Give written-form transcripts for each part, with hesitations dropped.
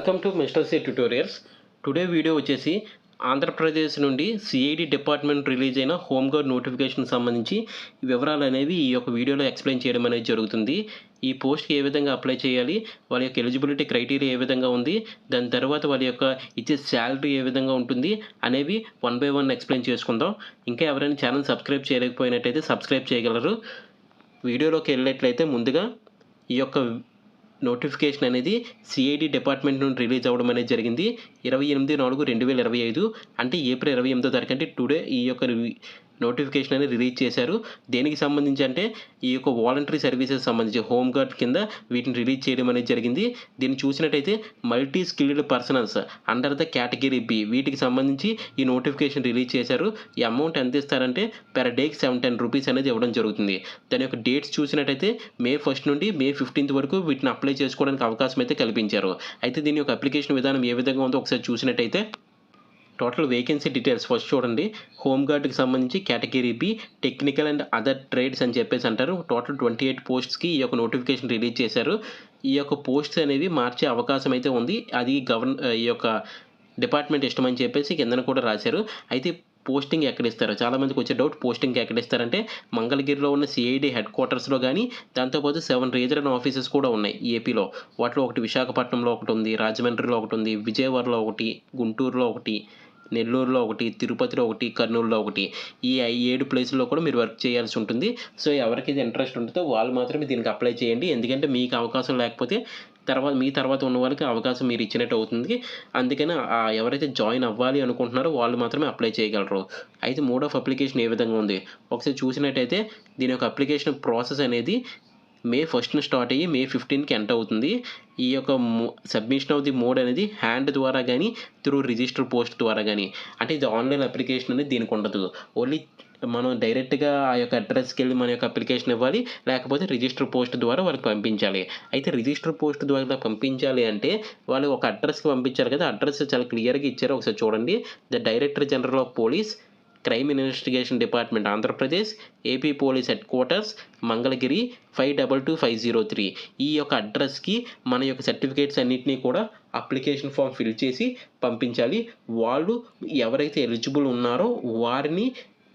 Welcome to mister C tutorials. Today video వచ్చేసి ఆంధ్రప్రదేశ్ నుండి CID department release అయిన home guard notification సంబంధించి వివరాలు అనేవి ఈ యొక్క వీడియోలో ఎక్స్ప్లెయిన్ చేయడం అనేది జరుగుతుంది. ఈ పోస్ట్కి ఏ విధంగా అప్లై చేయాలి, వాళ్ళ యొక్క ఎలిజిబిలిటీ క్రైటీరియా ఏ విధంగా ఉంది, దాని తర్వాత వాళ్ళ యొక్క ఇచ్చే శాలరీ ఏ విధంగా ఉంటుంది అనేవి 1 by 1 ఎక్స్ప్లెయిన్ చేసుకుందాం. ఇంకా ఎవరైనా ఛానల్ సబ్స్క్రైబ్ చేయలేకపోయినట్టయితే సబ్స్క్రైబ్ చేయగలరు. వీడియోలోకి వెళ్ళినట్లయితే ముందుగా ఈ యొక్క నోటిఫికేషన్ అనేది సిఐడి డిపార్ట్మెంట్ నుండి రిలీజ్ అవ్వడం అనేది జరిగింది 28/4/2025. అంటే ఏప్రిల్ 28వ తారీఖు, అంటే టుడే ఈ యొక్క నోటిఫికేషన్ అనేది రిలీజ్ చేశారు. దేనికి సంబంధించి అంటే ఈ యొక్క వాలంటరీ సర్వీసెస్ సంబంధించి హోంగార్డ్ కింద వీటిని రిలీజ్ చేయడం అనేది జరిగింది. దీన్ని చూసినట్టయితే multi skilled personals under the category B వీటికి సంబంధించి ఈ నోటిఫికేషన్ రిలీజ్ చేశారు. ఈ అమౌంట్ ఎంత ఇస్తారంటే పెర్ డేకి 710 రూపీస్ అనేది ఇవ్వడం జరుగుతుంది. దాని యొక్క డేట్స్ చూసినట్టయితే May 1 నుండి May 15 వరకు వీటిని అప్లై చేసుకోవడానికి అవకాశం అయితే కల్పించారు. అయితే దీని యొక్క అప్లికేషన్ విధానం ఏ విధంగా ఉందో ఒకసారి చూసినట్టయితే టోటల్ వేకెన్సీ డీటెయిల్స్ ఫస్ట్ చూడండి. హోంగార్డ్కి సంబంధించి category B technical and other trades అని చెప్పేసి అంటారు. టోటల్ 28 పోస్ట్స్కి ఈ యొక్క నోటిఫికేషన్ రిలీజ్ చేశారు. ఈ యొక్క పోస్ట్స్ అనేవి మార్చే అవకాశం అయితే ఉంది. అది ఈ యొక్క డిపార్ట్మెంట్ ఇష్టం అని చెప్పేసి కిందన కూడా రాశారు. అయితే పోస్టింగ్ ఎక్కడ ఇస్తారో చాలామందికి వచ్చే డౌట్, పోస్టింగ్ ఎక్కడ ఇస్తారంటే మంగళగిరిలో ఉన్న సిఐడి హెడ్ క్వార్టర్స్లో కానీ, దాంతోపాటు 7 రీజనల్ ఆఫీసెస్ కూడా ఉన్నాయి ఏపీలో. వాటిలో ఒకటి విశాఖపట్నంలో ఒకటి ఉంది, రాజమండ్రిలో ఒకటి ఉంది, విజయవాడలో ఒకటి, గుంటూరులో ఒకటి, నెల్లూరులో ఒకటి, తిరుపతిలో ఒకటి, కర్నూలులో ఒకటి. ఈ 7 ప్లేసుల్లో కూడా మీరు వర్క్ చేయాల్సి ఉంటుంది. సో ఎవరికి ఇది ఇంట్రెస్ట్ ఉంటుందో వాళ్ళు మాత్రమే దీనికి అప్లై చేయండి. ఎందుకంటే మీకు అవకాశం లేకపోతే మీ తర్వాత ఉన్న వాళ్ళకి అవకాశం మీరు ఇచ్చినట్టు అవుతుంది. అందుకని ఎవరైతే జాయిన్ అవ్వాలి అనుకుంటున్నారో వాళ్ళు మాత్రమే అప్లై చేయగలరు. అయితే మోడ్ ఆఫ్ అప్లికేషన్ ఏ విధంగా ఉంది ఒకసారి చూసినట్టయితే దీని యొక్క అప్లికేషన్ ప్రాసెస్ అనేది May 1 స్టార్ట్ అయ్యి May 15కి ఎండ్ అవుతుంది. ఈ యొక్క సబ్మిషన్ ఆఫ్ ది మోడ్ అనేది హ్యాండ్ ద్వారా కానీ, త్రూ రిజిస్టర్ పోస్ట్ ద్వారా కానీ, అంటే ఇది ఆన్లైన్ అప్లికేషన్ అనేది దీనికి ఉండదు. ఓన్లీ మనం డైరెక్ట్గా ఆ యొక్క అడ్రస్కి వెళ్ళి మన యొక్క అప్లికేషన్ ఇవ్వాలి, లేకపోతే రిజిస్టర్ పోస్ట్ ద్వారా వాళ్ళకి పంపించాలి. అయితే రిజిస్టర్ పోస్ట్ ద్వారా పంపించాలి అంటే వాళ్ళు ఒక అడ్రస్కి పంపించాలి కదా. అడ్రస్ చాలా క్లియర్గా ఇచ్చారు, ఒకసారి చూడండి. The director general of police, crime investigation department Andhra Pradesh, AP police head quarters, Mangalagiri 522503. ఈ యొక్క అడ్రస్కి మన యొక్క సర్టిఫికేట్స్ అన్నింటినీ కూడా అప్లికేషన్ ఫామ్ ఫిల్ చేసి పంపించాలి. వాళ్ళు ఎవరైతే ఎలిజిబుల్ ఉన్నారో వారిని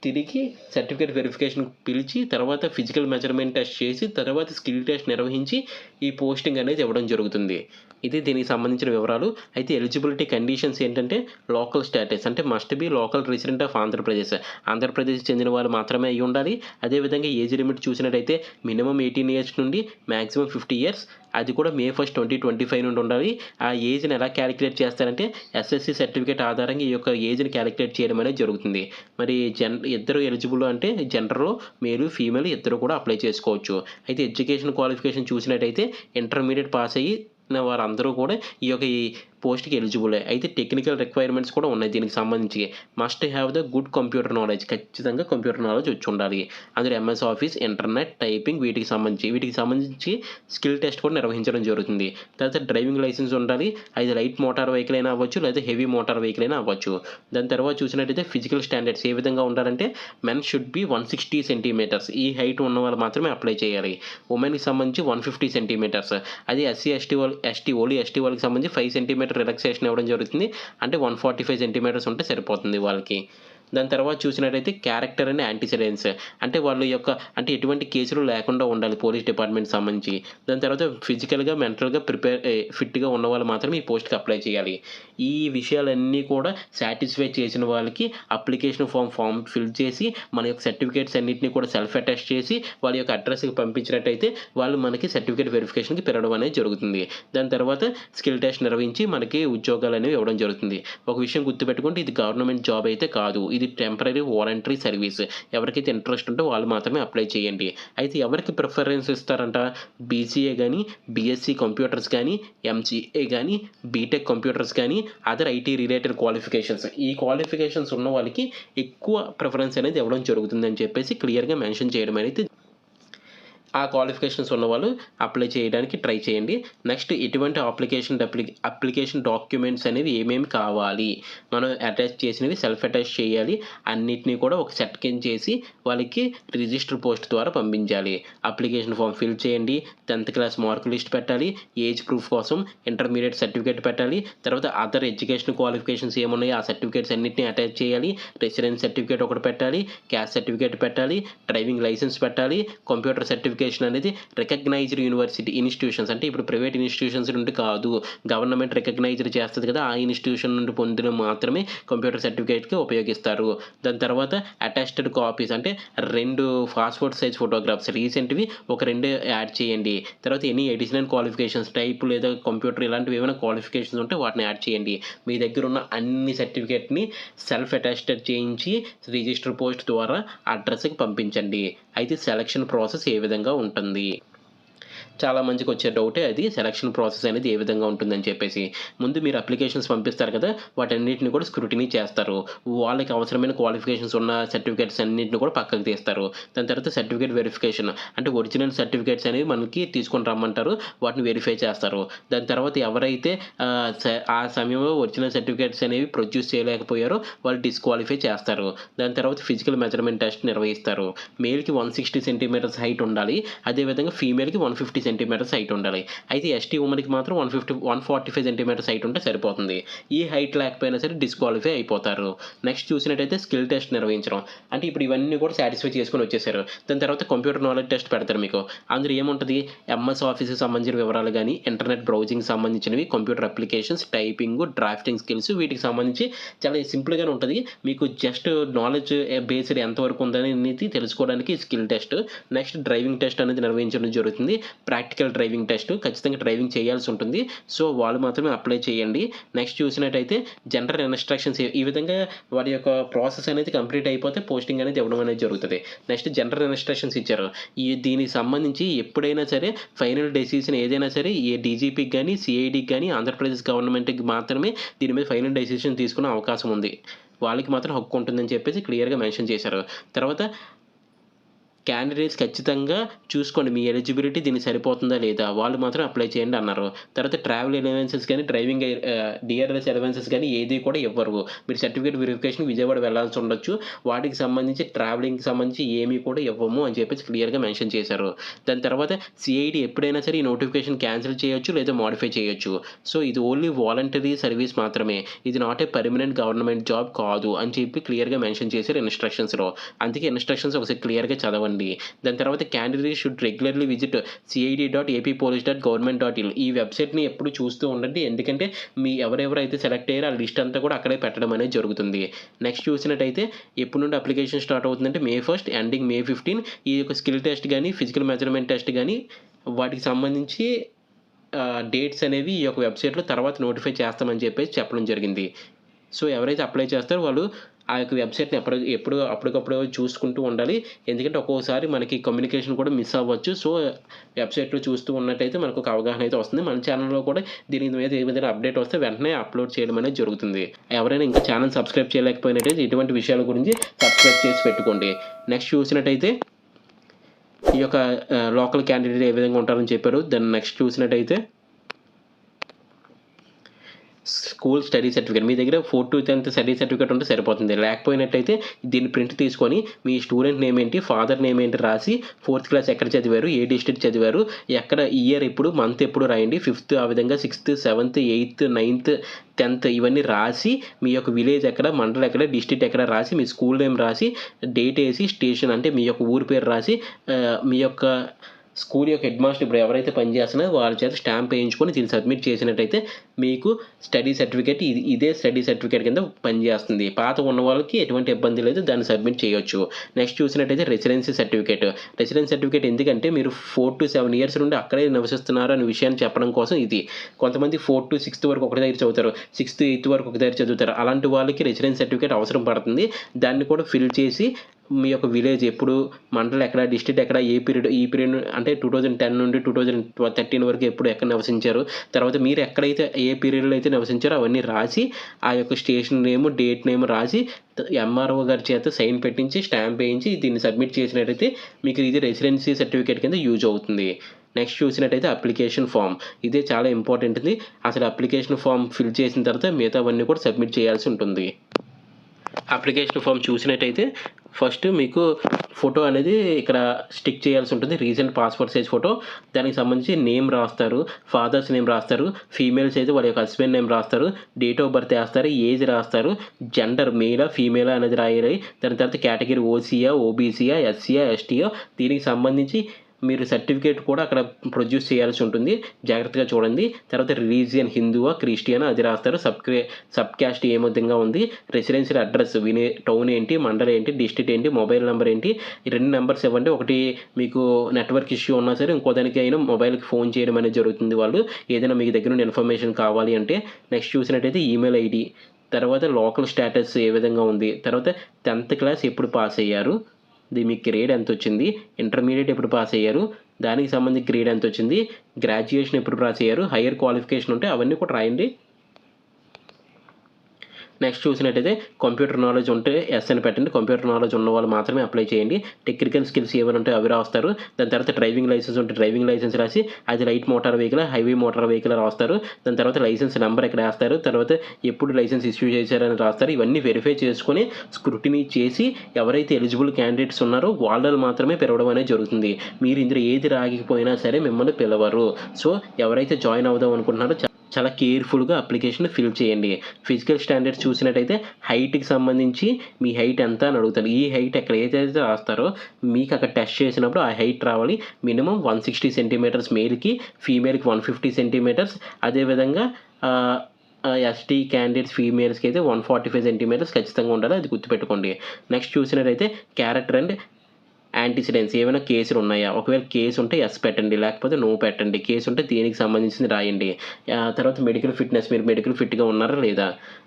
తిరిగి సర్టిఫికేట్ వెరిఫికేషన్ పిలిచి, తర్వాత ఫిజికల్ మెజర్మెంట్ టెస్ట్ చేసి, తర్వాత స్కిల్ టెస్ట్ నిర్వహించి ఈ పోస్టింగ్ అనేది ఇవ్వడం జరుగుతుంది. ఇది దీనికి సంబంధించిన వివరాలు. అయితే ఎలిజిబిలిటీ కండిషన్స్ ఏంటంటే లోకల్ స్టేటస్, అంటే must be local resident of Andhra Pradesh చెందిన వాళ్ళు మాత్రమే అయి ఉండాలి. అదేవిధంగా ఏజ్ లిమిట్ చూసినట్టయితే మినిమం 18 ఇయర్స్ నుండి మ్యాక్సిమం 50 ఇయర్స్, అది కూడా May 1, 2025 నుండి ఉండాలి. ఆ ఏజ్ని ఎలా క్యాలిక్యులేట్ చేస్తారంటే SSC సర్టిఫికేట్ ఆధారంగా ఈ యొక్క ఏజ్ని క్యాలిక్యులేట్ చేయడం అనేది జరుగుతుంది. మరి ఇద్దరు ఎలిజిబుల్ అంటే జెండర్లో మేలు ఫీమేల్ ఇద్దరు కూడా అప్లై చేసుకోవచ్చు. అయితే ఎడ్యుకేషన్ క్వాలిఫికేషన్ చూసినట్టయితే ఇంటర్మీడియట్ పాస్ అయ్యి వారందరూ కూడా ఈ పోస్ట్కి ఎలిజిబులే. అయితే టెక్నికల్ రిక్వైర్మెంట్స్ కూడా ఉన్నాయి దీనికి సంబంధించి. Must have the good computer knowledge, ఖచ్చితంగా కంప్యూటర్ నాలెడ్జ్ వచ్చి ఉండాలి. అందులో MS ఆఫీస్, ఇంటర్నెట్, టైపింగ్ వీటికి సంబంధించి స్కిల్ టెస్ట్ కూడా నిర్వహించడం జరుగుతుంది. తర్వాత డ్రైవింగ్ లైసెన్స్ ఉండాలి. అది లైట్ మోటార్ వెహికల్ అయినా అవ్వచ్చు, లేదా హెవీ మోటార్ వెహికల్ అయినా అవ్వచ్చు. దాని తర్వాత చూసినట్టయితే ఫిజికల్ స్టాండర్డ్స్ ఏ విధంగా ఉండాలంటే మెన్ షుడ్ బి 160 సెంటీమీటర్స్, ఈ హైట్ ఉన్న వాళ్ళు మాత్రమే అప్లై చేయాలి. ఉమెన్కి సంబంధించి 150 సెంటీమీటర్స్, అది SC ST వాళ్ళకి సంబంధించి 5 సెంటీమీటర్ రిలాక్సేషన్ ఇవ్వడం జరుగుతుంది. అంటే 145 సెంటీమీటర్స్ ఉంటే సరిపోతుంది వాళ్ళకి. దాని తర్వాత చూసినట్టయితే క్యారెక్టర్ అండ్ యాంటీసిడెంట్స్, అంటే వాళ్ళ యొక్క ఎటువంటి కేసులు లేకుండా ఉండాలి పోలీస్ డిపార్ట్మెంట్ సంబంధించి. దాని తర్వాత ఫిజికల్గా మెంటల్గా ఫిట్గా ఉన్న వాళ్ళు మాత్రమే ఈ పోస్ట్కి అప్లై చేయాలి. ఈ విషయాలన్నీ కూడా సాటిస్ఫై చేసిన వాళ్ళకి అప్లికేషన్ ఫామ్ ఫిల్ చేసి మన యొక్క సర్టిఫికేట్స్ అన్నింటినీ కూడా సెల్ఫ్ అటెస్ట్ చేసి వాళ్ళ యొక్క అడ్రస్కి పంపించినట్టయితే వాళ్ళు మనకి సర్టిఫికేట్ వెరిఫికేషన్కి పెరగడం అనేది జరుగుతుంది. దాని తర్వాత స్కిల్ టెస్ట్ నిర్వహించి మనకి ఉద్యోగాలు అనేవి ఇవ్వడం జరుగుతుంది. ఒక విషయం గుర్తుపెట్టుకుంటే ఇది గవర్నమెంట్ జాబ్ అయితే కాదు, ఇది టెంపరీ వాలంటరీ సర్వీస్. ఎవరికైతే ఇంట్రెస్ట్ ఉంటే వాళ్ళు మాత్రమే అప్లై చేయండి. అయితే ఎవరికి ప్రిఫరెన్స్ ఇస్తారంట, BCA కానీ, BSc కంప్యూటర్స్ కానీ, MCA కానీ, బీటెక్ కంప్యూటర్స్ కానీ, అదర్ IT రిలేటెడ్ క్వాలిఫికేషన్స్, ఈ క్వాలిఫికేషన్స్ ఉన్న వాళ్ళకి ఎక్కువ ప్రిఫరెన్స్ అనేది ఇవ్వడం జరుగుతుందని చెప్పేసి క్లియర్గా మెన్షన్ చేయడం అనేది. ఆ క్వాలిఫికేషన్స్ ఉన్నవాళ్ళు అప్లై చేయడానికి ట్రై చేయండి. నెక్స్ట్ ఎటువంటి అప్లికేషన్ డాక్యుమెంట్స్ అనేవి ఏమేమి కావాలి, మనం అటాచ్ చేసినవి సెల్ఫ్ అటాచ్ చేయాలి. అన్నిటిని కూడా ఒక సెట్ కింద చేసి వాళ్ళకి రిజిస్టర్ పోస్ట్ ద్వారా పంపించాలి. అప్లికేషన్ ఫామ్ ఫిల్ చేయండి. 10th క్లాస్ మార్క్ లిస్ట్ పెట్టాలి. ఏజ్ ప్రూఫ్ కోసం ఇంటర్మీడియట్ సర్టిఫికేట్ పెట్టాలి. తర్వాత అదర్ ఎడ్యుకేషన్ క్వాలిఫికేషన్స్ ఏమున్నాయో ఆ సర్టిఫికేట్స్ అన్నిటిని అటాచ్ చేయాలి. రెసిడెన్స్ సర్టిఫికేట్ ఒకటి పెట్టాలి. క్యాస్ట్ సర్టిఫికేట్ పెట్టాలి. డ్రైవింగ్ లైసెన్స్ పెట్టాలి. కంప్యూటర్ సర్టిఫికేషన్ అనేది రికగ్నైజ్డ్ యూనివర్సిటీ ఇన్స్టిట్యూషన్స్, అంటే ఇప్పుడు ప్రైవేట్ ఇన్స్టిట్యూషన్స్ నుండి కాదు, గవర్నమెంట్ రికగ్నైజ్డ్ చేస్తుంది కదా, ఆ ఇన్స్టిట్యూషన్ నుండి పొందిన మాత్రమే కంప్యూటర్ సర్టిఫికేట్కి ఉపయోగిస్తారు. దాని తర్వాత అటాచ్డ్ కాపీస్, అంటే 2 పాస్పోర్ట్ సైజ్ ఫోటోగ్రాఫ్స్ రీసెంట్వి ఒక 2 యాడ్ చేయండి. తర్వాత ఎనీ ఎడిషనల్ క్వాలిఫికేషన్స్ టైప్ లేదా కంప్యూటర్ ఇలాంటివి ఏమైనా క్వాలిఫికేషన్స్ ఉంటే వాటిని యాడ్ చేయండి. మీ దగ్గర ఉన్న అన్ని సర్టిఫికేట్ని సెల్ఫ్ అటాచ్డ్ చేయించి రిజిస్టర్ పోస్ట్ ద్వారా అడ్రస్కి పంపించండి. అయితే సెలక్షన్ ప్రాసెస్ ఏ విధంగా ఉంటుంది? చాలా మందికి వచ్చే డౌటే అది, సెలక్షన్ ప్రాసెస్ అనేది ఏ విధంగా ఉంటుందని చెప్పేసి. ముందు మీరు అప్లికేషన్స్ పంపిస్తారు కదా, వాటన్నిటిని కూడా స్క్రూటినీ చేస్తారు. వాళ్ళకి అవసరమైన క్వాలిఫికేషన్స్ ఉన్న సర్టిఫికేట్స్ అన్నింటిని కూడా పక్కకు తీస్తారు. దాని తర్వాత సర్టిఫికేట్ వెరిఫికేషన్, అంటే ఒరిజినల్ సర్టిఫికేట్స్ అనేవి మనకి తీసుకొని రమ్మంటారు, వాటిని వెరిఫై చేస్తారు. దాని తర్వాత ఎవరైతే ఆ సమయంలో ఒరిజినల్ సర్టిఫికేట్స్ అనేవి ప్రొడ్యూస్ చేయలేకపోయారో వాళ్ళు డిస్క్వాలిఫై చేస్తారు. దాని తర్వాత ఫిజికల్ మెజర్మెంట్ టెస్ట్ నిర్వహిస్తారు. మేల్కి 160 సెంటీమీటర్స్ హైట్ ఉండాలి, అదేవిధంగా ఫీమేల్కి 150 సెంటీమీటర్స్ హైట్ ఉండాలి. అయితే ఎస్టీ ఉమెన్కి మాత్రం 145 సెంటీమీటర్స్ హైట్ ఉంటే సరిపోతుంది. ఈ హైట్ లేకపోయినా సరే డిస్క్వాలిఫై అయిపోతారు. నెక్స్ట్ చూసినట్టయితే స్కిల్ టెస్ట్ నిర్వహించడం, అంటే ఇప్పుడు ఇవన్నీ కూడా సాటిస్ఫై చేసుకొని వచ్చేసారు. దాని తర్వాత కంప్యూటర్ నాలెడ్జ్ టెస్ట్ పెడతారు మీకు. అందులో ఏముంటుంది, ఎంఎస్ ఆఫీస్కి సంబంధించిన వివరాలు కానీ, ఇంటర్నెట్ బ్రౌజింగ్ సంబంధించినవి, computer applications, typing, drafting skills, వీటికి సంబంధించి చాలా సింపుల్గానే ఉంటుంది. మీకు జస్ట్ నాలెడ్జ్ బేస్డ్ ఎంతవరకు ఉందని తెలుసుకోవడానికి skill test. Next driving test అనేది నిర్వహించడం జరుగుతుంది. ప్రాక్టికల్ డ్రైవింగ్ టెస్ట్, ఖచ్చితంగా డ్రైవింగ్ చేయాల్సి ఉంటుంది. సో వాళ్ళు మాత్రమే అప్లై చేయండి. నెక్స్ట్ చూసినట్టయితే జనరల్ ఇన్స్ట్రక్షన్స్, ఈ విధంగా వారి యొక్క ప్రాసెస్ అనేది కంప్లీట్ అయిపోతే పోస్టింగ్ అనేది ఇవ్వడం అనేది జరుగుతుంది. నెక్స్ట్ జనరల్ ఇన్స్ట్రక్షన్స్ ఇచ్చారు. దీనికి సంబంధించి ఎప్పుడైనా సరే ఫైనల్ డెసిషన్ ఏదైనా సరే ఏ డీజీపీకి కానీ, సిఐడికి కానీ, ఆంధ్రప్రదేశ్ గవర్నమెంట్కి మాత్రమే దీని మీద ఫైనల్ డెసిషన్ తీసుకునే అవకాశం ఉంది. వాళ్ళకి మాత్రం హక్కు ఉంటుందని చెప్పేసి క్లియర్గా మెన్షన్ చేశారు. తర్వాత క్యాండిడేట్స్ ఖచ్చితంగా చూసుకోండి మీ ఎలిజిబిలిటీ దీనికి సరిపోతుందా లేదా, వాళ్ళు మాత్రం అప్లై చేయండి అన్నారు. తర్వాత ట్రావెల్ అలవెన్సెస్ కానీ, డ్రైవింగ్ డిఆర్ఎస్ అలవెన్సెస్ కానీ ఏది కూడా ఇవ్వరు. మీరు సర్టిఫికేట్ వెరిఫికేషన్ విజయవాడ వెళ్ళాల్సి ఉండొచ్చు, వాటికి సంబంధించి ట్రావెలింగ్కి సంబంధించి ఏమీ కూడా ఇవ్వము అని చెప్పేసి క్లియర్గా మెన్షన్ చేశారు. దాని తర్వాత సిఐడి ఎప్పుడైనా సరే ఈ నోటిఫికేషన్ క్యాన్సిల్ చేయొచ్చు లేదా మాడిఫై చేయొచ్చు. సో ఇది ఓన్లీ వాలంటరీ సర్వీస్ మాత్రమే, ఇది not a permanent government job కాదు అని చెప్పి క్లియర్గా మెన్షన్ చేశారు ఇన్స్ట్రక్షన్స్లో. అందుకే ఇన్స్ట్రక్షన్స్ ఒకసారి క్లియర్గా చదవండి. దాని తర్వాత candidate should regularly visit cid.appolice.government.in ఈ వెబ్సైట్ని ఎప్పుడు చూస్తూ ఉండండి, ఎందుకంటే మీ ఎవరెవరైతే సెలెక్ట్ అయ్యారో ఆ లిస్ట్ అంతా కూడా అక్కడే పెట్టడం అనేది జరుగుతుంది. నెక్స్ట్ చూసినట్టయితే ఎప్పుడు నుండి అప్లికేషన్ స్టార్ట్ అవుతుందంటే May 1 ఎండింగ్ May 15. ఈ యొక్క స్కిల్ టెస్ట్ కానీ, ఫిజికల్ మెజర్మెంట్ టెస్ట్ కానీ వాటికి సంబంధించి డేట్స్ అనేవి ఈ యొక్క వెబ్సైట్లో తర్వాత నోటిఫై చేస్తామని చెప్పేసి చెప్పడం జరిగింది. సో ఎవరైతే అప్లై చేస్తారో వాళ్ళు ఆ యొక్క వెబ్సైట్ని అప్పటికప్పుడు చూసుకుంటూ ఉండాలి, ఎందుకంటే ఒక్కోసారి మనకి కమ్యూనికేషన్ కూడా మిస్ అవ్వచ్చు. సో వెబ్సైట్లో చూస్తూ ఉన్నట్టయితే మనకు ఒక అవగాహన అయితే వస్తుంది. మన ఛానల్లో కూడా దీని మీద ఏ విధంగా అప్డేట్ వస్తే వెంటనే అప్లోడ్ చేయడం అనేది జరుగుతుంది. ఎవరైనా ఇంకా ఛానల్ సబ్స్క్రైబ్ చేయలేకపోయినట్టయితే ఇటువంటి విషయాల గురించి సబ్స్క్రైబ్ చేసి పెట్టుకోండి. నెక్స్ట్ చూసినట్టయితే ఈ యొక్క లోకల్ క్యాండిడేట్ ఏ విధంగా ఉంటారని చెప్పారు. దాన్ని నెక్స్ట్ చూసినట్టయితే స్కూల్ స్టడీ సర్టిఫికేట్, మీ దగ్గర 4th to 10th study certificate ఉంటే సరిపోతుంది. లేకపోయినట్టయితే దీన్ని ప్రింట్ తీసుకొని మీ స్టూడెంట్ నేమ్ ఏంటి, ఫాదర్ నేమ్ ఏంటి రాసి 4th క్లాస్ ఎక్కడ చదివారు, ఏ డిస్ట్రిక్ట్ చదివారు, ఎక్కడ ఇయర్ ఎప్పుడు, మంత్ ఎప్పుడు రాయండి. 5th ఆ విధంగా 6th 7th 8th 9th 10th ఇవన్నీ రాసి మీ యొక్క విలేజ్ ఎక్కడ, మండలం ఎక్కడ, డిస్ట్రిక్ట్ ఎక్కడ రాసి మీ స్కూల్ నేమ్ రాసి డేట్ వేసి స్టేషన్ అంటే మీ యొక్క ఊరి పేరు రాసి మీ యొక్క స్కూల్ యొక్క హెడ్ మాస్టర్ ఇప్పుడు ఎవరైతే పనిచేస్తున్నారో వాళ్ళ చేత స్టాంప్ వేయించుకొని దీన్ని సబ్మిట్ చేసినట్టయితే మీకు స్టడీ సర్టిఫికేట్ ఇదే స్టడీ సర్టిఫికేట్ కింద పనిచేస్తుంది. పాత ఉన్న వాళ్ళకి ఎటువంటి ఇబ్బంది లేదు, దాన్ని సబ్మిట్ చేయొచ్చు. నెక్స్ట్ చూసినట్టయితే రెసిడెన్సీ సర్టిఫికేట్ ఎందుకంటే మీరు 4 to 7 years నుండి అక్కడే నివసిస్తున్నారు అనే విషయాన్ని చెప్పడం కోసం ఇది. కొంతమంది 4th to 6th వరకు ఒక దగ్గర చదువుతారు, 6th 8th వరకు ఒక దగ్గర చదువుతారు, అలాంటి వాళ్ళకి రెసిడెన్స్ సర్టిఫికేట్ అవసరం పడుతుంది. దాన్ని కూడా ఫిల్ చేసి మీ యొక్క విలేజ్ ఎప్పుడు, మండలం ఎక్కడ, డిస్ట్రిక్ట్ ఎక్కడ, ఈ పీరియడ్ అంటే 2010 నుండి 2013 వరకు ఎప్పుడు ఎక్కడ నివసించారు, తర్వాత మీరు ఎక్కడైతే ఏ ఏ పీరియడ్లో అయితే నివసించారో అవన్నీ రాసి ఆ యొక్క స్టేషన్ నేమ్, డేట్ నేమ్ రాసి ఎంఆర్ఓ గారి చేత సైన్ పెట్టించి స్టాంప్ వేయించి దీన్ని సబ్మిట్ చేసినట్టయితే మీకు ఇది రెసిడెన్సీ సర్టిఫికేట్ కింద యూజ్ అవుతుంది. నెక్స్ట్ చూసినట్టయితే అప్లికేషన్ ఫామ్. ఇదే చాలా ఇంపార్టెంట్‌ది. అసలు అప్లికేషన్ ఫామ్ ఫిల్ చేసిన తర్వాత మిగతావన్నీ కూడా సబ్మిట్ చేయాల్సి ఉంటుంది. అప్లికేషన్ ఫామ్ చూసినట్టయితే ఫస్ట్ మీకు ఫోటో అనేది ఇక్కడ స్టిక్ చేయాల్సి ఉంటుంది. Recent passport size photo. దానికి సంబంధించి నేమ్ రాస్తారు. ఫాదర్స్ నేమ్ రాస్తారు. ఫీమేల్స్ అయితే వాళ్ళ యొక్క హస్బెండ్ నేమ్ రాస్తారు. డేట్ ఆఫ్ బర్త్ రాస్తారు. ఏజ్ రాస్తారు. జెండర్ మేలా, ఫీమేలా అనేది రాయాలి. దాని తర్వాత కేటగిరీ ఓసీయా, ఓబీసీయా, ఎస్సీయా, ఎస్టీయా దీనికి సంబంధించి మీరు సర్టిఫికేట్ కూడా అక్కడ ప్రొడ్యూస్ చేయాల్సి ఉంటుంది. జాగ్రత్తగా చూడండి. తర్వాత రిలీజియన్ హిందువా, క్రిస్టియనా అది రాస్తారు. సబ్ క్యాస్ట్ ఏ విధంగా ఉంది, రెసిడెన్షియల్ అడ్రస్ టౌన్ ఏంటి, మండలం ఏంటి, డిస్ట్రిక్ట్ ఏంటి, మొబైల్ నెంబర్ ఏంటి, ఈ 2 నెంబర్స్ ఇవ్వండి. ఒకటి మీకు నెట్వర్క్ ఇష్యూ ఉన్నా సరే ఇంకో దానికి అయినా మొబైల్కి ఫోన్ చేయడం అనేది జరుగుతుంది వాళ్ళు, ఏదైనా మీకు దగ్గర నుండి ఇన్ఫర్మేషన్ కావాలి అంటే. నెక్స్ట్ చూసినట్టయితే ఈమెయిల్ ఐడి, తర్వాత లోకల్ స్టేటస్ ఏ విధంగా ఉంది, తర్వాత 10th క్లాస్ ఎప్పుడు పాస్ అయ్యారు, మీ గ్రేడ్ ఎంత వచ్చింది, ఇంటర్మీడియట్ ఎప్పుడు పాస్ అయ్యారు, దానికి సంబంధించి గ్రేడ్ ఎంత వచ్చింది, గ్రాడ్యుయేషన్ ఎప్పుడు పాస్ అయ్యారు, హైయర్ క్వాలిఫికేషన్ ఉంటే అవన్నీ కూడా రాయండి. నెక్స్ట్ చూసినట్టయితే కంప్యూటర్ నాలెడ్జ్ ఉంటే ఎస్ అని పెట్టండి. కంప్యూటర్ నాలెడ్జ్ ఉన్న వాళ్ళు మాత్రమే అప్లై చేయండి. టెక్నికల్ స్కిల్స్ ఏమైనా ఉంటే అవి రాస్తారు. దాని తర్వాత డ్రైవింగ్ లైసెన్స్ ఉంటే డ్రైవింగ్ లైసెన్స్ రాసి అది light motor vehicle, highway motor vehicle రాస్తారు. దాని తర్వాత లైసెన్స్ నెంబర్ ఎక్కడ వేస్తారు, తర్వాత ఎప్పుడు లైసెన్స్ ఇష్యూ చేశారని రాస్తారు. ఇవన్నీ వెరిఫై చేసుకొని స్క్రూటినీ చేసి ఎవరైతే ఎలిజిబుల్ క్యాండిడేట్స్ ఉన్నారో వాళ్ళని మాత్రమే పిలవడం అనేది జరుగుతుంది. మీరు ఇందులో ఏది రాకపోయినా సరే మిమ్మల్ని పిలవరు. సో ఎవరైతే జాయిన్ అవుదాం అనుకుంటున్నారో చాలా కేర్ఫుల్గా అప్లికేషన్ ఫిల్ చేయండి. ఫిజికల్ స్టాండర్డ్స్ చూసినట్టయితే హైట్కి సంబంధించి మీ హైట్ ఎంత అని అడుగుతారు. ఈ హైట్ ఎక్కడ ఏదైతే రాస్తారో మీకు అక్కడ టెస్ట్ చేసినప్పుడు ఆ హైట్ రావాలి. మినిమం 160 సెంటీమీటర్స్ మేల్కి, ఫీమేల్కి 150 సెంటీమీటర్స్. అదేవిధంగా ఎస్టీ క్యాండిడేట్స్ ఫీమేల్స్కి అయితే 145 సెంటీమీటర్స్ ఖచ్చితంగా ఉండాలి. అది గుర్తుపెట్టుకోండి. నెక్స్ట్ చూసినట్టయితే క్యారెక్టర్ అండ్ యాంటిసిడెంట్స్ ఏమైనా కేసులు ఉన్నాయా, ఒకవేళ కేసు ఉంటే ఎస్ పెట్టండి, లేకపోతే నో పెట్టండి. కేసు ఉంటే దేనికి సంబంధించింది రాయండి. తర్వాత మెడికల్ ఫిట్నెస్, మీరు మెడికల్ ఫిట్గా ఉన్నారా లేదా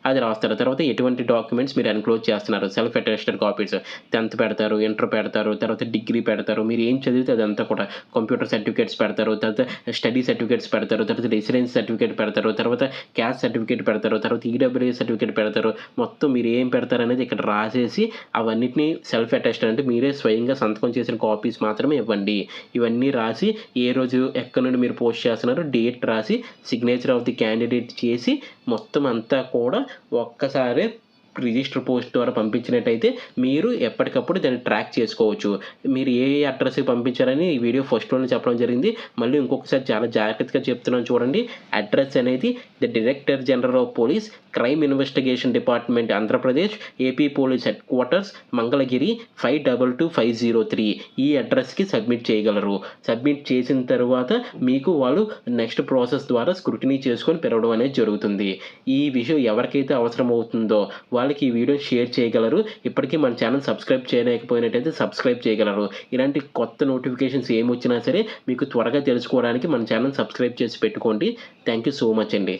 అది రాస్తారు. తర్వాత ఎటువంటి డాక్యుమెంట్స్ మీరు ఎన్క్లోజ్ చేస్తున్నారు, సెల్ఫ్ అటెస్టెడ్ కాపీస్ 10th పెడతారు, ఇంటర్ పెడతారు, తర్వాత డిగ్రీ పెడతారు, మీరు ఏం చదివితే అదంతా కూడా, కంప్యూటర్ సర్టిఫికేట్స్ పెడతారు, తర్వాత స్టడీ సర్టిఫికేట్స్ పెడతారు, తర్వాత రెసిడెన్స్ సర్టిఫికేట్ పెడతారు, తర్వాత క్యాస్ట్ సర్టిఫికేట్ పెడతారు, తర్వాత ఈడబ్ల్యూఎస్ సర్టిఫికేట్ పెడతారు. మొత్తం మీరు ఏం పెడతారు అనేది ఇక్కడ రాసేసి అవన్నిటిని సెల్ఫ్ అటెస్టెడ్ అంటే మీరే స్వయంగా సంతకం చేసిన కాపీస్ మాత్రమే ఇవ్వండి. ఇవన్నీ రాసి ఏ రోజు ఎక్కడి నుండి మీరు పోస్ట్ చేస్తున్నారో డేట్ రాసి సిగ్నేచర్ ఆఫ్ ది క్యాండిడేట్ చేసి మొత్తం అంతా కూడా ఒక్కసారి రిజిస్టర్ పోస్ట్ ద్వారా పంపించినట్టయితే మీరు ఎప్పటికప్పుడు దాన్ని ట్రాక్ చేసుకోవచ్చు. మీరు ఏ అడ్రస్కి పంపించారని ఈ వీడియో ఫస్ట్లోనే చెప్పడం జరిగింది. మళ్ళీ ఇంకొకసారి చాలా జాగ్రత్తగా చెప్తున్నాను చూడండి. అడ్రస్ అనేది the director general of police, crime investigation department, Andhra Pradesh, AP police head quarters, Mangalagiri 522503 ఈ అడ్రస్కి సబ్మిట్ చేయగలరు. సబ్మిట్ చేసిన తర్వాత మీకు వాళ్ళు నెక్స్ట్ ప్రాసెస్ ద్వారా స్క్రూటినీ చేసుకొని పిలవడం అనేది జరుగుతుంది. ఈ విషయం ఎవరికైతే అవసరం అవుతుందో వాళ్ళకి ఈ వీడియో షేర్ చేయగలరు. ఇప్పటికీ మన ఛానల్ సబ్స్క్రైబ్ చేయలేకపోయినట్టయితే సబ్స్క్రైబ్ చేయగలరు. ఇలాంటి కొత్త నోటిఫికేషన్స్ ఏమొచ్చినా సరే మీకు త్వరగా తెలుసుకోవడానికి మన ఛానల్ సబ్స్క్రైబ్ చేసి పెట్టుకోండి. థ్యాంక్ యూ సో మచ్ అండి.